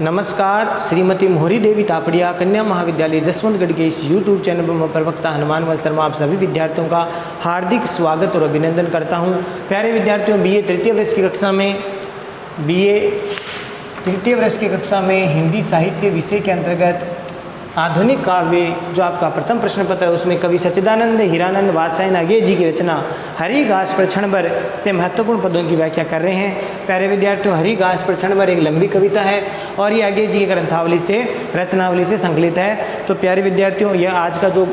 नमस्कार। श्रीमती मोहरी देवी तापड़िया कन्या महाविद्यालय जसवंतगढ़ के इस YouTube चैनल पर मैं प्रवक्ता हनुमान वंश शर्मा आप सभी विद्यार्थियों का हार्दिक स्वागत और अभिनंदन करता हूं। प्यारे विद्यार्थियों, बीए तृतीय वर्ष की कक्षा में हिंदी साहित्य विषय के अंतर्गत आधुनिक काव्य जो आपका प्रथम प्रश्न पत्र है उसमें कवि सच्चिदानंद हीरानंद वात्स्यायन अज्ञेय जी की रचना हरि घास पर क्षण भर से महत्वपूर्ण पदों की व्याख्या कर रहे हैं। प्यारे विद्यार्थियों, हरि घास पर क्षण भर एक लंबी कविता है और ये अज्ञेय जी की ग्रंथावली से रचनावली से संकलित है। तो प्यारे विद्यार्थियों, यह आज का जो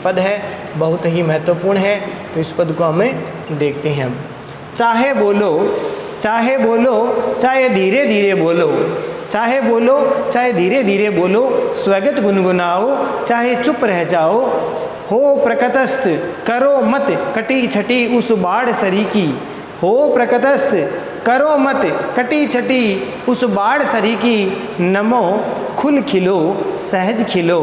पद है बहुत ही महत्वपूर्ण है, तो इस पद को हमें देखते हैं। हम चाहे बोलो चाहे धीरे धीरे बोलो, चाहे बोलो चाहे धीरे धीरे बोलो, स्वगत गुनगुनाओ चाहे चुप रह जाओ, हो प्रकटस्थ करो मत कटी छटी उस बाढ़ सरीकी, हो प्रकटस्थ करो मत कटी छटी उस बाढ़ सरीकी, नमो खुल खिलो सहज खिलो,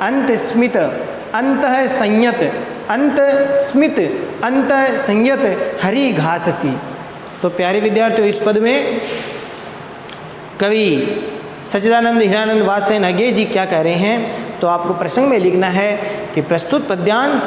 अंत स्मित अंतः संयत अंत स्मित अंतः संयत हरि घाससी। तो प्यारे विद्यार्थियों, इस पद में कवि सच्चिदानंद हीरानंद वात्स्यायन अज्ञेय जी क्या कह रहे हैं, तो आपको प्रसंग में लिखना है कि प्रस्तुत पद्यांश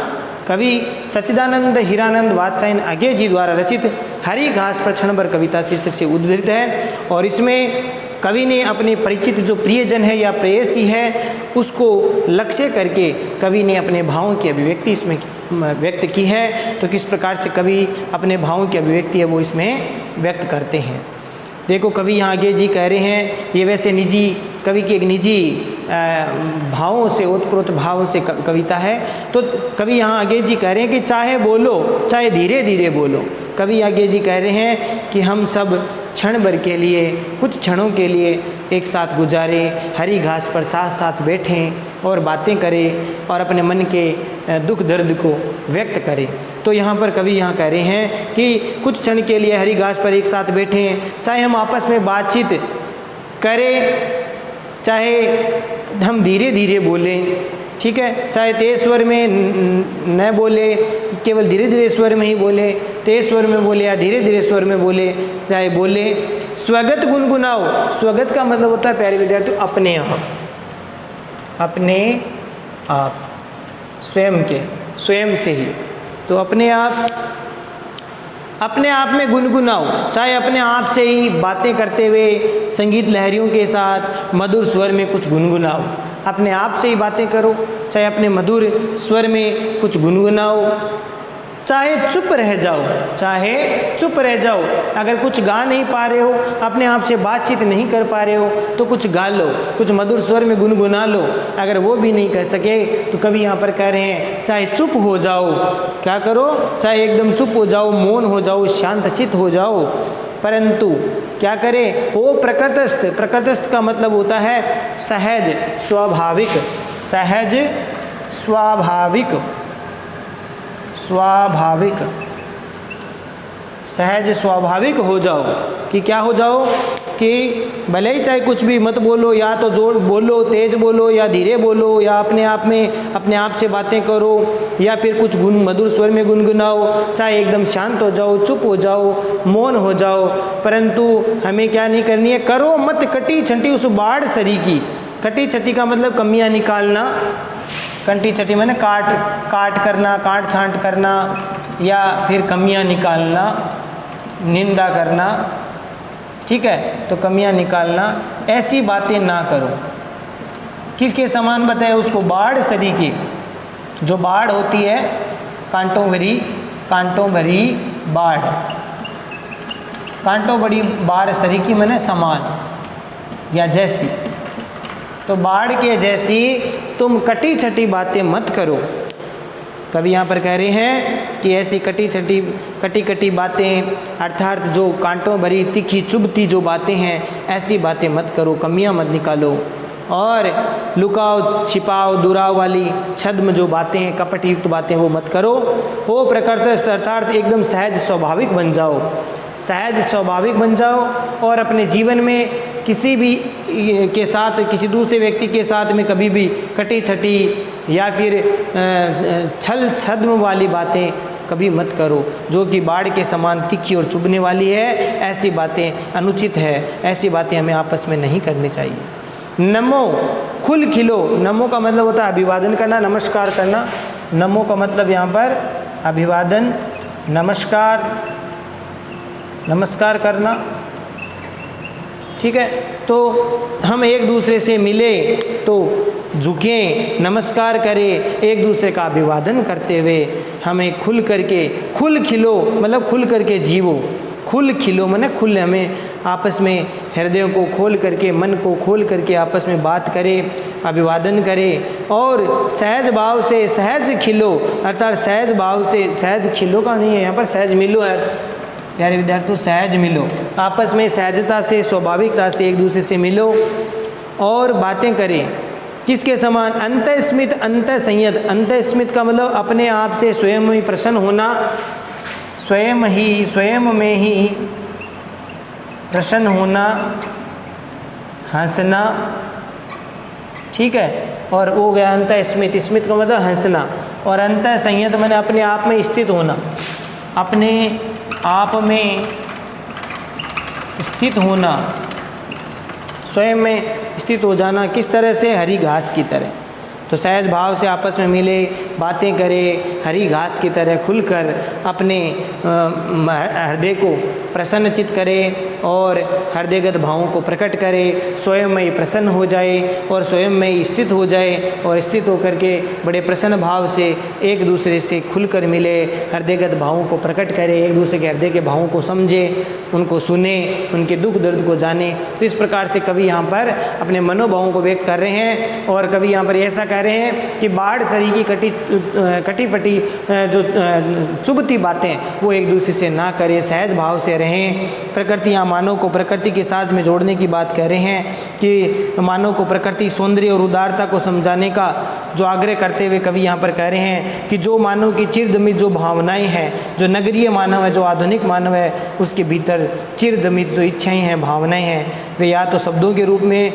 कवि सच्चिदानंद हीरानंद वात्स्यायन अज्ञेय जी द्वारा रचित हरि घास पर क्षण भर कविता शीर्षक से उद्धृत है। और इसमें कवि ने अपने परिचित जो प्रियजन है या प्रेयसी है उसको लक्ष्य करके कवि ने अपने भावों की अभिव्यक्ति इसमें व्यक्त की है। तो किस प्रकार से कवि अपने भावों की अभिव्यक्ति है वो इसमें व्यक्त करते हैं। देखो, कवि यहाँ अज्ञेय जी कह रहे हैं, ये वैसे निजी कवि की एक निजी भावों से ओतप्रोत भावों से कविता है। तो कवि यहाँ अज्ञेय जी कह रहे हैं कि चाहे बोलो चाहे धीरे धीरे बोलो। कवि अज्ञेय जी कह रहे हैं कि हम सब क्षण भर के लिए, कुछ क्षणों के लिए एक साथ गुजारें, हरी घास पर साथ साथ बैठें और बातें करें और अपने मन के दुख दर्द को व्यक्त करें। तो यहाँ पर कवि यहाँ कह रहे हैं कि कुछ क्षण के लिए हरी घास पर एक साथ बैठें, चाहे हम आपस में बातचीत करें, चाहे हम धीरे धीरे बोलें, ठीक है, चाहे तेज स्वर में न बोले, केवल धीरे धीरे स्वर में ही बोले, तेज स्वर में बोले या धीरे धीरे स्वर में बोले, चाहे बोले स्वगत गुनगुनाओ। स्वगत का मतलब होता है प्यारे विद्यार्थियों अपने आप, अपने आप, स्वयं से ही। तो अपने आप में गुनगुनाओ, चाहे अपने आप से ही बातें करते हुए संगीत लहरियों के साथ मधुर स्वर में कुछ गुनगुनाओ। अपने आप से ही बातें करो, चाहे अपने मधुर स्वर में कुछ गुनगुनाओ, चाहे चुप रह जाओ। अगर कुछ गा नहीं पा रहे हो, अपने आप से बातचीत नहीं कर पा रहे हो तो कुछ गा लो, कुछ मधुर स्वर में गुनगुना लो। अगर वो भी नहीं कर सके तो कभी यहाँ पर कह रहे हैं चाहे चुप हो जाओ, क्या करो, चाहे एकदम चुप हो जाओ, मौन हो जाओ, शांतचित्त हो जाओ, परंतु क्या करें, हो प्रकृतस्थ। प्रकृतस्थ का मतलब होता है सहज स्वाभाविक, सहज स्वाभाविक, सहज स्वाभाविक हो जाओ। कि क्या हो जाओ कि भले ही चाहे कुछ भी मत बोलो, या तो जोर बोलो, तेज बोलो या धीरे बोलो, या अपने आप में अपने आप से बातें करो, या फिर कुछ मधुर स्वर में गुनगुनाओ, चाहे एकदम शांत हो जाओ, चुप हो जाओ, मौन हो जाओ, परंतु हमें क्या नहीं करनी है, करो मत कटी छटी उस बाढ़ सरी की। कटी छटी का मतलब कमियां निकालना, कंटी छटी मैंने काट करना, काट छांट करना, या फिर कमियां निकालना, निंदा करना, ठीक है, तो कमियां निकालना, ऐसी बातें ना करो। किसके समान बताए उसको, बाढ़ सरी की। जो बाढ़ होती है कांटों भरी बाढ़, कांटों भरी बाढ़ सरी की मैंने समान या जैसी। तो बाढ़ के जैसी तुम कटी छटी बातें मत करो। कवि यहाँ पर कह रहे हैं कि ऐसी कटी बातें, अर्थात जो कांटों भरी तीखी चुभती जो बातें हैं, ऐसी बातें मत करो, कमियां मत निकालो, और लुकाओ छिपाओ दुराव वाली छद्म जो बातें हैं, कपट युक्त बातें वो मत करो। हो प्रकृतस्थ, अर्थात एकदम सहज स्वाभाविक बन जाओ, सहज स्वाभाविक बन जाओ, और अपने जीवन में किसी भी के साथ, किसी दूसरे व्यक्ति के साथ में कभी भी कटी छटी या फिर छल छद्म वाली बातें कभी मत करो, जो कि बाढ़ के समान तीखी और चुभने वाली है। ऐसी बातें अनुचित है, ऐसी बातें हमें आपस में नहीं करनी चाहिए। नमो खुल खिलो, नमो का मतलब होता है अभिवादन करना, नमस्कार करना। नमो का मतलब यहाँ पर अभिवादन, नमस्कार करना, ठीक है। तो हम एक दूसरे से मिले तो झुकें, नमस्कार करें, एक दूसरे का अभिवादन करते हुए हमें खुल करके, खुल खिलो मतलब खुल करके जीवो, खुल खिलो माने खुल, हमें आपस में हृदयों को खोल करके, मन को खोल करके आपस में बात करें, अभिवादन करें और सहज भाव से सहज खिलो, अर्थात सहज भाव से, सहज खिलो का नहीं है यहाँ पर, सहज मिलो है प्यारे विद्यार्थियों, सहज मिलो, आपस में सहजता से, स्वाभाविकता से एक दूसरे से मिलो और बातें करें। किसके समान? अंतस्मित अंत संयत, अंतस्मित का मतलब अपने आप से स्वयं में प्रसन्न होना, स्वयं में ही प्रसन्न होना, हंसना, ठीक है। और वो गया अंत स्मित, स्मित का मतलब हंसना, और अंत संयत मैंने अपने आप में स्थित होना, अपने आप में स्थित होना, स्वयं में स्थित हो जाना। किस तरह से? हरी घास की तरह। तो सहज भाव से आपस में मिले, बातें करें, हरी घास की तरह खुलकर अपने हृदय को प्रसन्नचित करें और हृदयगत भावों को प्रकट करे, स्वयं में ही प्रसन्न हो जाए और स्वयं में ही स्थित हो जाए, और स्थित होकर के बड़े प्रसन्न भाव से एक दूसरे से खुलकर मिले, हृदयगत भावों को प्रकट करे, एक दूसरे के हृदय के भावों को समझे, उनको सुने, उनके दुख दर्द को जाने। तो इस प्रकार से कवि यहाँ पर अपने मनोभावों को व्यक्त कर रहे हैं, और कवि यहाँ पर ऐसा कह रहे हैं कि बाढ़ सरी की कटी फटी जो चुभती बातें वो एक दूसरे से ना करें, सहज भाव से रहें। प्रकृति, यहाँ मानव को प्रकृति के साथ में जोड़ने की बात कह रहे हैं कि मानव को प्रकृति सौंदर्य और उदारता को समझाने का जो आग्रह करते हुए कवि यहाँ पर कह रहे हैं कि जो मानव की चिरदमित जो भावनाएं हैं, जो नगरीय मानव है, जो आधुनिक मानव है, उसके भीतर चिरदमित जो इच्छाएं हैं, भावनाएं हैं, वे या तो शब्दों के रूप में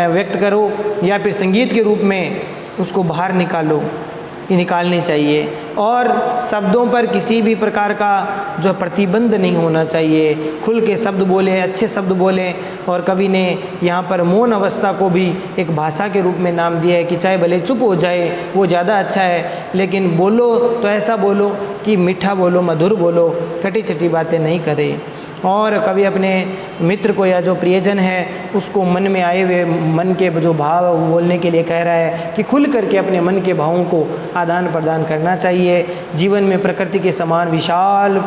व्यक्त करो या फिर संगीत के रूप में उसको बाहर निकालनी चाहिए। और शब्दों पर किसी भी प्रकार का जो प्रतिबंध नहीं होना चाहिए, खुल के शब्द बोले, अच्छे शब्द बोले। और कवि ने यहाँ पर मौन अवस्था को भी एक भाषा के रूप में नाम दिया है कि चाहे भले चुप हो जाए वो ज़्यादा अच्छा है, लेकिन बोलो तो ऐसा बोलो कि मीठा बोलो, मधुर बोलो, खटी छटी बातें नहीं करें। और कवि अपने मित्र को या जो प्रियजन है उसको मन में आए हुए मन के जो भाव बोलने के लिए कह रहा है कि खुल करके अपने मन के भावों को आदान प्रदान करना चाहिए। जीवन में प्रकृति के समान विशाल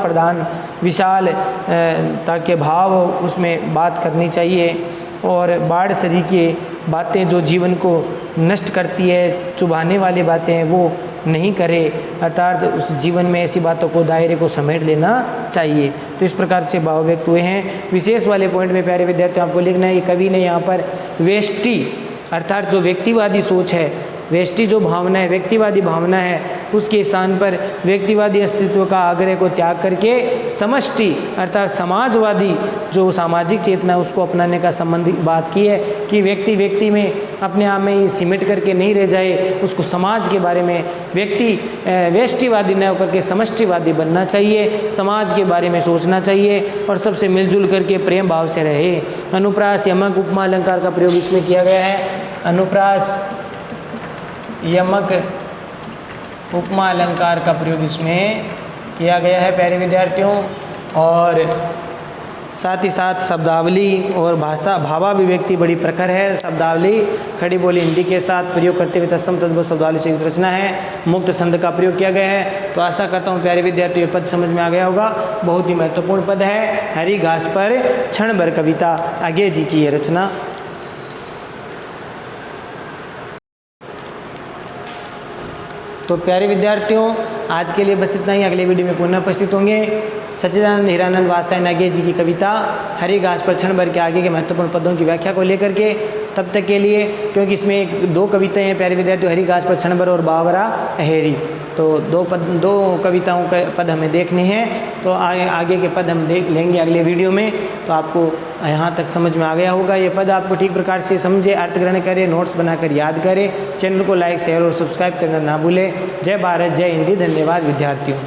ताकि भाव उसमें बात करनी चाहिए, और बाढ़ सरी के बातें जो जीवन को नष्ट करती है, चुभाने वाली बातें हैं, वो नहीं करे, अर्थात उस जीवन में ऐसी बातों को, दायरे को समेट लेना चाहिए। तो इस प्रकार से भाव व्यक्त हुए हैं। विशेष वाले पॉइंट में प्यारे विद्यार्थियों आपको लिखना है कि कवि ने यहाँ पर वेष्टि अर्थात जो व्यक्तिवादी सोच है, वेष्टि जो भावना है, व्यक्तिवादी भावना है, उसके स्थान पर व्यक्तिवादी अस्तित्व का आग्रह को त्याग करके समष्टि अर्थात समाजवादी जो सामाजिक चेतना उसको अपनाने का संबंधित बात की है कि व्यक्ति में अपने आप में ही सिमट करके नहीं रह जाए, उसको समाज के बारे में व्यष्टिवादी न होकर के समष्टिवादी बनना चाहिए, समाज के बारे में सोचना चाहिए और सबसे मिलजुल करके प्रेम भाव से रहे। अनुप्रास यमक उपमा अलंकार का प्रयोग इसमें किया गया है। अनुप्रास यमक उपमा अलंकार का प्रयोग इसमें किया गया है प्यारे विद्यार्थियों। और साथ ही साथ शब्दावली और भावाभिव्यक्ति बड़ी प्रखर है। शब्दावली खड़ी बोली हिंदी के साथ प्रयोग करते हुए तत्सम तद्भव शब्दावली से युक्त रचना है। मुक्त छंद का प्रयोग किया गया है। तो आशा करता हूँ प्यारे विद्यार्थियों ये पद समझ में आ गया होगा। बहुत ही महत्वपूर्ण पद है। हरी घास पर क्षण भर कविता, आगे जी की ये रचना। तो प्यारे विद्यार्थियों आज के लिए बस इतना ही। अगले वीडियो में पुनः उपस्थित होंगे। सच्चिदानंद हीरानंद वात्स्यायन नागेश जी की कविता हरी घास पर क्षण भर के आगे के महत्वपूर्ण पदों की व्याख्या को लेकर के। तब तक के लिए, क्योंकि इसमें दो कविताएं हैं प्यारे विद्यार्थियों, हरी घास पर क्षण भर और बावरा अहेरी, तो दो कविताओं के पद हमें देखने हैं। तो आगे के पद हम देख लेंगे अगले वीडियो में। तो आपको यहाँ तक समझ में आ गया होगा। ये पद आपको ठीक प्रकार से समझे, अर्थ ग्रहण करें, नोट्स बनाकर याद करें। चैनल को लाइक शेयर और सब्सक्राइब करना ना भूलें। जय भारत, जय हिंदी। धन्यवाद विद्यार्थियों।